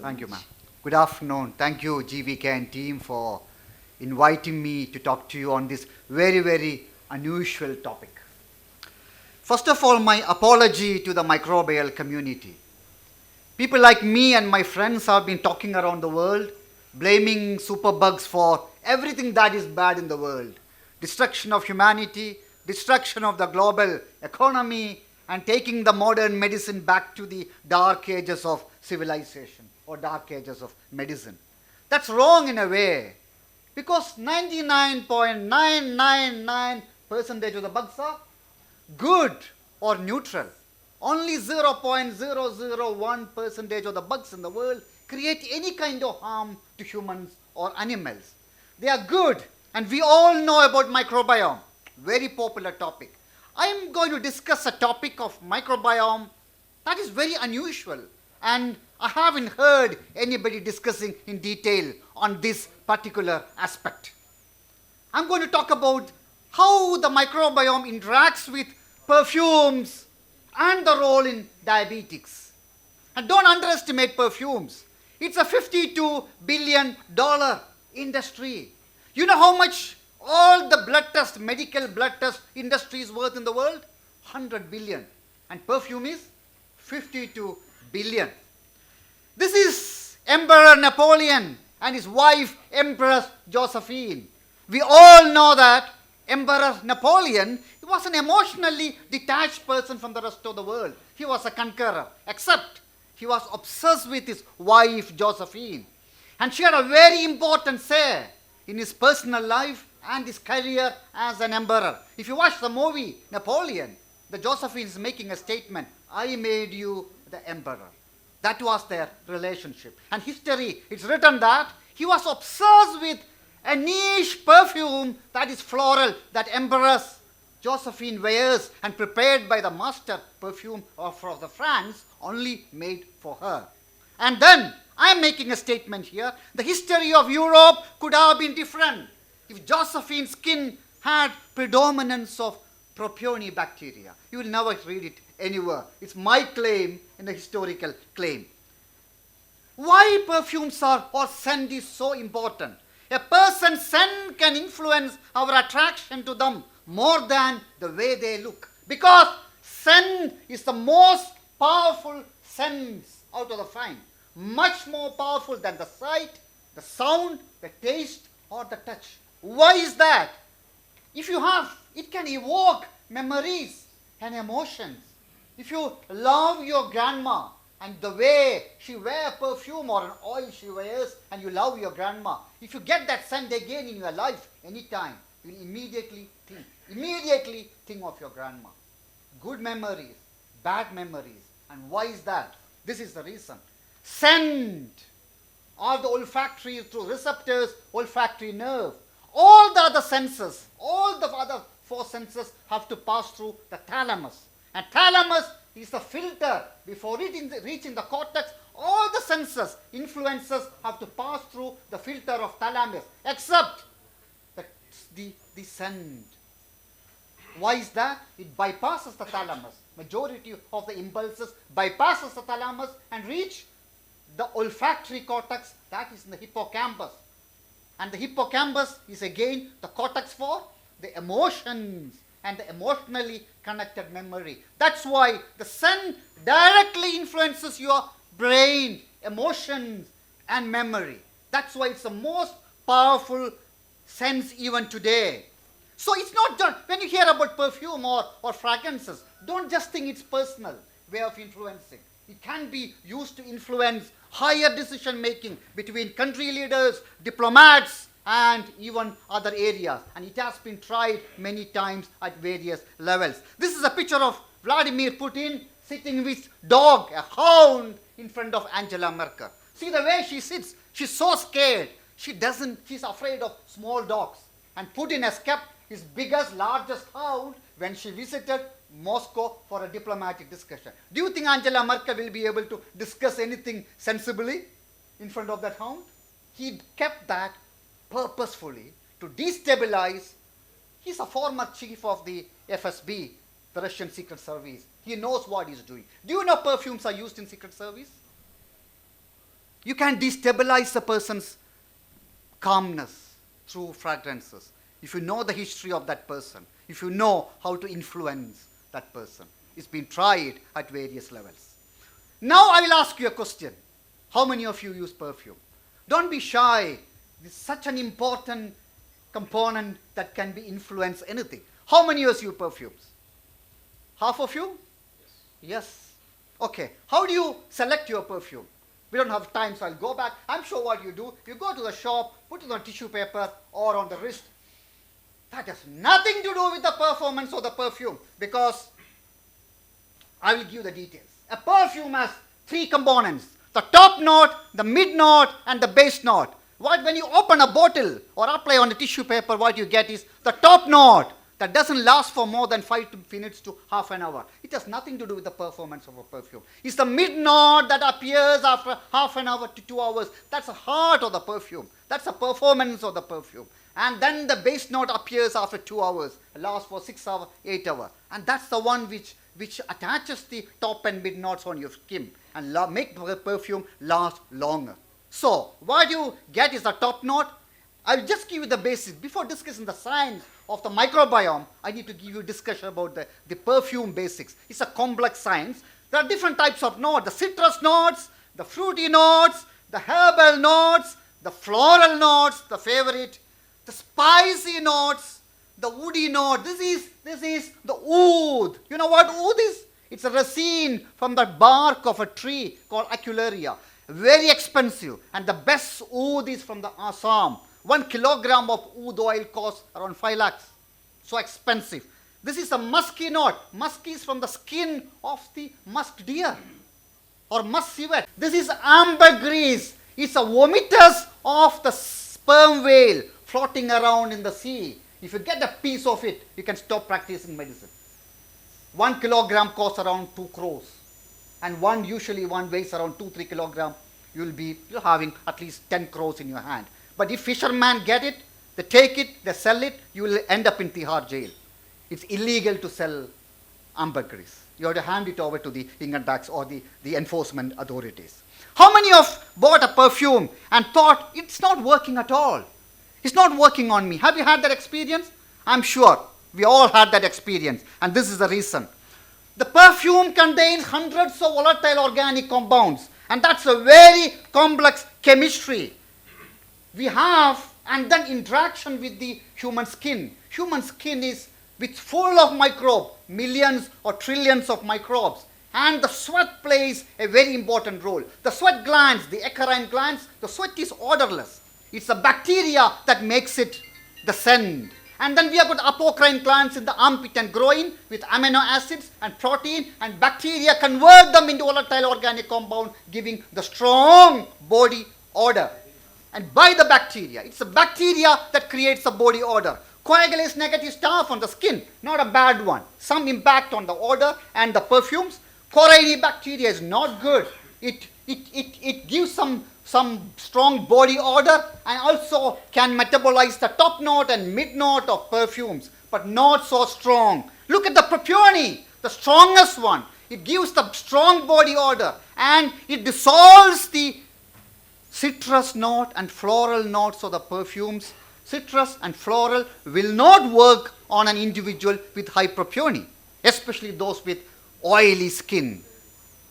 so Thank you, much. ma'am. Good afternoon. Thank you, GVK and team, for inviting me to talk to you on this very, very unusual topic. First of all, my apology to the microbial community. People like me and my friends have been talking around the world, blaming superbugs for everything that is bad in the world. Destruction of humanity, destruction of the global economy, and taking the modern medicine back to the dark ages of civilization or dark ages of medicine. That's wrong in a way, because 99.999% of the bugs are good or neutral. Only 0.001% of the bugs in the world create any kind of harm to humans or animals. They are good, and we all know about microbiome. Very popular topic. I am going to discuss a topic of microbiome that is very unusual, and I haven't heard anybody discussing in detail on this particular aspect. I'm going to talk about how the microbiome interacts with perfumes and the role in diabetics. And don't underestimate perfumes. It's a $52 billion industry. You know how much all the blood test, medical blood test industry is worth in the world? 100 billion. And perfume is 52 billion. This is Emperor Napoleon and his wife, Empress Josephine. We all know that Emperor Napoleon was an emotionally detached person from the rest of the world. He was a conqueror, except he was obsessed with his wife, Josephine. And she had a very important say in his personal life and his career as an emperor. If you watch the movie Napoleon, the Josephine is making a statement, I made you the emperor. That was their relationship. And history, it's written that he was obsessed with a niche perfume that is floral, that Empress Josephine wears and prepared by the master perfume of the France, only made for her. And then, I am making a statement here, the history of Europe could have been different if Josephine's skin had predominance of Propionic bacteria. You will never read it anywhere. It's my claim and a historical claim. Why perfumes or scent is so important? A person's scent can influence our attraction to them more than the way they look. Because scent is the most powerful sense out of the five. Much more powerful than the sight, the sound, the taste, or the touch. Why is that? If you have, it can evoke memories and emotions. If you love your grandma and the way she wears perfume or an oil she wears, and you love your grandma, if you get that scent again in your life anytime, you will immediately think of your grandma. Good memories, bad memories. And why is that? This is the reason. Scent, all the olfactory through receptors, olfactory nerve, all the other senses, all the other four senses have to pass through the thalamus. And thalamus is the filter. Before reaching the cortex, all the senses, influences have to pass through the filter of thalamus, except the scent. Why is that? It bypasses the thalamus. Majority of the impulses bypasses the thalamus and reach the olfactory cortex, that is in the hippocampus. And the hippocampus is again the cortex for the emotions and the emotionally connected memory. That's why the scent directly influences your brain, emotions, and memory. That's why it's the most powerful sense even today. So it's not just, when you hear about perfume or fragrances, don't just think it's personal way of influencing. It can be used to influence higher decision making between country leaders, diplomats, and even other areas. And it has been tried many times at various levels. This is a picture of Vladimir Putin sitting with dog, a hound, in front of Angela Merkel. See the way she sits. She's so scared. She's afraid of small dogs. And Putin has kept his biggest, largest hound when she visited Moscow for a diplomatic discussion. Do you think Angela Merkel will be able to discuss anything sensibly in front of that hound? He kept that purposefully to destabilize. He's a former chief of the FSB, the Russian Secret Service. He knows what he's doing. Do you know perfumes are used in Secret Service? You can destabilize a person's calmness through fragrances. If you know the history of that person, if you know how to influence that person. It's been tried at various levels. Now I will ask you a question. How many of you use perfume? Don't be shy. It's such an important component that can be influence anything. How many of you use perfumes? Half of you? Yes. Okay. How do you select your perfume? We don't have time, so I'll go back. I'm sure what you do. You go to the shop, put it on tissue paper or on the wrist. That has nothing to do with the performance of the perfume, because I will give the details. A perfume has 3 components: the top note, the mid note, and the base note. When you open a bottle or apply on a tissue paper, what you get is the top note that doesn't last for more than 5 minutes to half an hour. It has nothing to do with the performance of a perfume. It's the mid note that appears after half an hour to 2 hours. That's the heart of the perfume. That's the performance of the perfume. And then the base note appears after 2 hours, lasts for 6 hours, 8 hours. And that's the one which attaches the top and mid notes on your skin and make the perfume last longer. So, what you get is the top note. I'll just give you the basics. Before discussing the science of the microbiome, I need to give you a discussion about the perfume basics. It's a complex science. There are different types of notes: the citrus notes, the fruity notes, the herbal notes, the floral notes, the favorite, the spicy notes, the woody note. This is the oud. You know what oud is? It's a resin from the bark of a tree called Acularia. Very expensive, and the best oud is from the Assam. 1 kilogram of oud oil costs around 5 lakhs. So expensive. This is a musky note. Musky is from the skin of the musk deer or musk civet. This is ambergris. It's a vomitus of the sperm whale floating around in the sea. If you get a piece of it, you can stop practicing medicine. 1 kilogram costs around 2 crores. And usually one weighs around 2-3 kilograms. You're having at least 10 crores in your hand. But if fishermen get it, they take it, they sell it, you will end up in Tihar jail. It's illegal to sell ambergris. You have to hand it over to the income tax or the enforcement authorities. How many of bought a perfume and thought it's not working at all? It's not working on me. Have you had that experience? I'm sure we all had that experience, and this is the reason. The perfume contains hundreds of volatile organic compounds, and that's a very complex chemistry. We have, and then interaction with the human skin. Human skin is full of microbes, millions or trillions of microbes. And the sweat plays a very important role. The sweat glands, the eccrine glands, the sweat is odorless. It's the bacteria that makes it the scent. And then we have got apocrine glands in the armpit and groin with amino acids and protein, and bacteria convert them into volatile organic compound, giving the strong body odor. And by the bacteria, it's the bacteria that creates the body odor. Coagulase negative staph on the skin, not a bad one. Some impact on the odor and the perfumes. Coriaceae bacteria is not good. It gives some strong body odor and also can metabolize the top note and mid note of perfumes, but not so strong. Look at the peony, the strongest one. It gives the strong body odor and it dissolves the citrus note and floral notes of the perfumes. Citrus and floral will not work on an individual with hyperpeony, especially those with oily skin.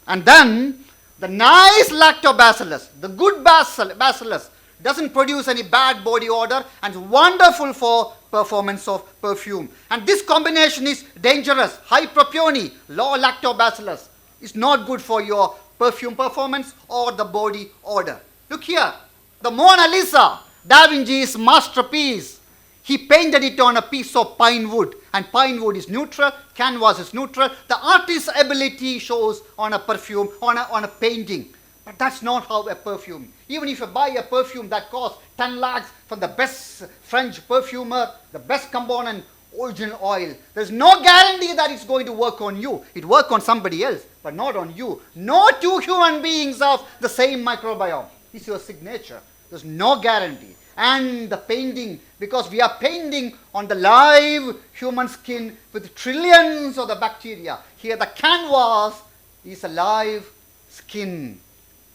And then the nice lactobacillus, the good bacillus, doesn't produce any bad body odor and is wonderful for performance of perfume. And this combination is dangerous. Hyperpeony, low lactobacillus, is not good for your perfume performance or the body odor. Look here, the Mona Lisa, Da Vinci's masterpiece. He painted it on a piece of pine wood, and pine wood is neutral, canvas is neutral. The artist's ability shows on a perfume, on a painting. But that's not how a perfume. Even if you buy a perfume that costs 10 lakhs from the best French perfumer, the best component, original oil, there's no guarantee that it's going to work on you. It works on somebody else, but not on you. No two human beings have the same microbiome. It's your signature. There's no guarantee. And the painting, because we are painting on the live human skin with trillions of the bacteria. Here the canvas is a live skin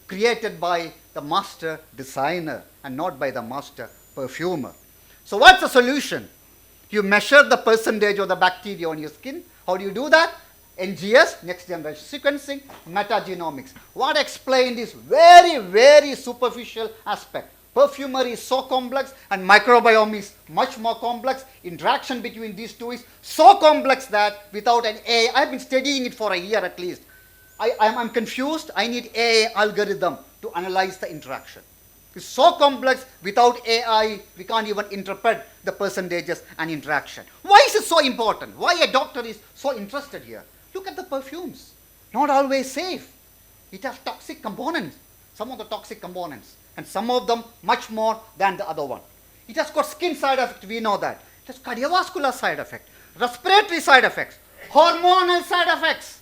created by the master designer and not by the master perfumer. So what's the solution? You measure the percentage of the bacteria on your skin. How do you do that? NGS, next generation sequencing, metagenomics. What I explained is very, very superficial aspect. Perfumery is so complex and microbiome is much more complex. Interaction between these two is so complex that without an AI, I've been studying it for a year at least. I'm confused. I need AI algorithm to analyze the interaction. It's so complex, without AI, we can't even interpret the percentages and interaction. Why is it so important? Why a doctor is so interested here? Look at the perfumes. Not always safe. It has toxic components, some of the toxic components, and some of them much more than the other one. It has got skin side effects, we know that. It has cardiovascular side effects, respiratory side effects, hormonal side effects.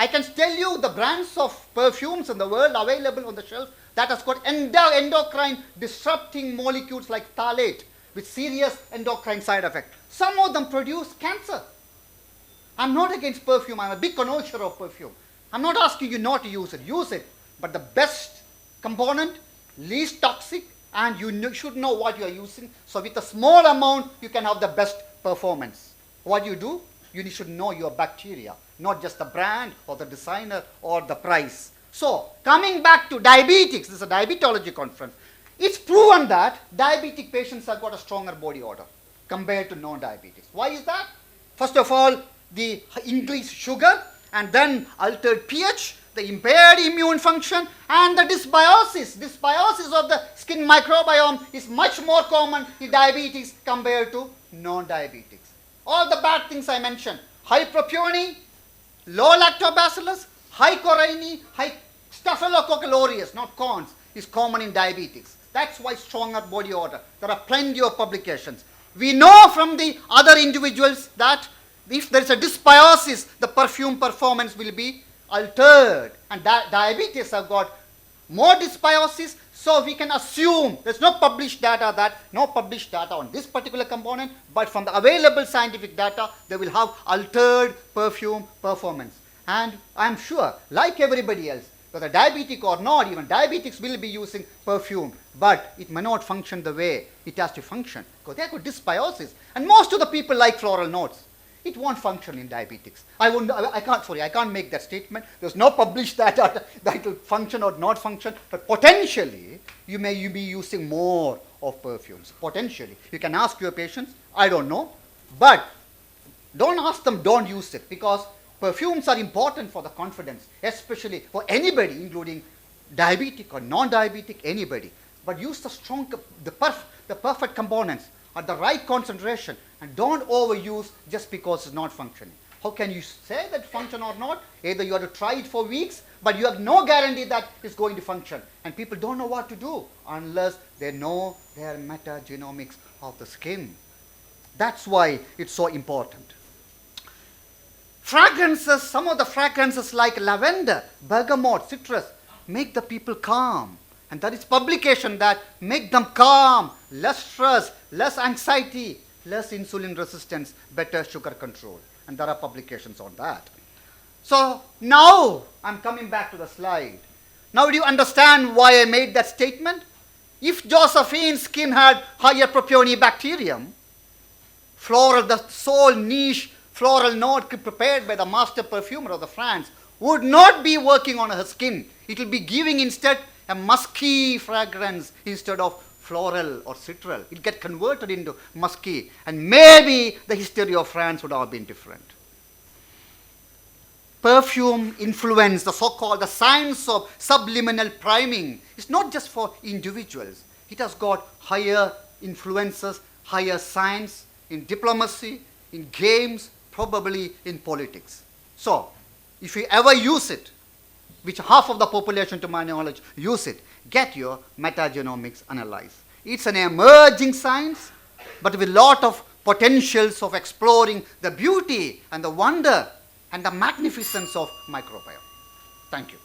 I can tell you the brands of perfumes in the world available on the shelf that has got endocrine disrupting molecules like phthalate with serious endocrine side effects. Some of them produce cancer. I'm not against perfume. I'm a big connoisseur of perfume. I'm not asking you not to use it. Use it. But the best component, least toxic, and you should know what you are using. So with a small amount, you can have the best performance. What you do? You should know your bacteria, not just the brand or the designer or the price. So, coming back to diabetics, this is a diabetology conference. It's proven that diabetic patients have got a stronger body odor compared to non-diabetics. Why is that? First of all, the increased sugar, and then altered pH, the impaired immune function, and the dysbiosis. Dysbiosis of the skin microbiome is much more common in diabetics compared to non-diabetics. All the bad things I mentioned, high propionine, low lactobacillus, high chlorine, high staphylococcus aureus, not cons, is common in diabetics. That's why stronger body odor. There are plenty of publications. We know from the other individuals that if there is a dysbiosis, the perfume performance will be altered. And diabetes have got more dysbiosis, so we can assume there's no published data on this particular component, but from the available scientific data, they will have altered perfume performance. And I'm sure, like everybody else, whether diabetic or not, even diabetics will be using perfume, but it may not function the way it has to function because they have got dysbiosis. And most of the people like floral notes. It won't function in diabetics. I can't make that statement. There's no published data that it will function or not function, but potentially you may be using more of perfumes. Potentially. You can ask your patients, I don't know, but don't ask them, don't use it, because perfumes are important for the confidence, especially for anybody, including diabetic or non-diabetic, anybody. But use the perfect components at the right concentration, and don't overuse just because it's not functioning. How can you say that function or not? Either you have to try it for weeks, but you have no guarantee that it's going to function. And people don't know what to do unless they know their metagenomics of the skin. That's why it's so important. Fragrances, some of the fragrances like lavender, bergamot, citrus, make the people calm. And that is publication that make them calm, less stress, less anxiety, less insulin resistance, better sugar control. And there are publications on that. So now I'm coming back to the slide. Now do you understand why I made that statement? If Josephine's skin had higher propionibacterium, floral, the sole niche floral note prepared by the master perfumer of the France would not be working on her skin. It will be giving instead a musky fragrance instead of floral or citral. It get converted into musky, and maybe the history of France would have been different. Perfume influence, the so-called the science of subliminal priming, is not just for individuals. It has got higher influences, higher science in diplomacy, in games, probably in politics. So, if you ever use it, which half of the population to my knowledge use it, get your metagenomics analyzed. It's an emerging science, but with a lot of potentials of exploring the beauty and the wonder and the magnificence of microbiome. Thank you.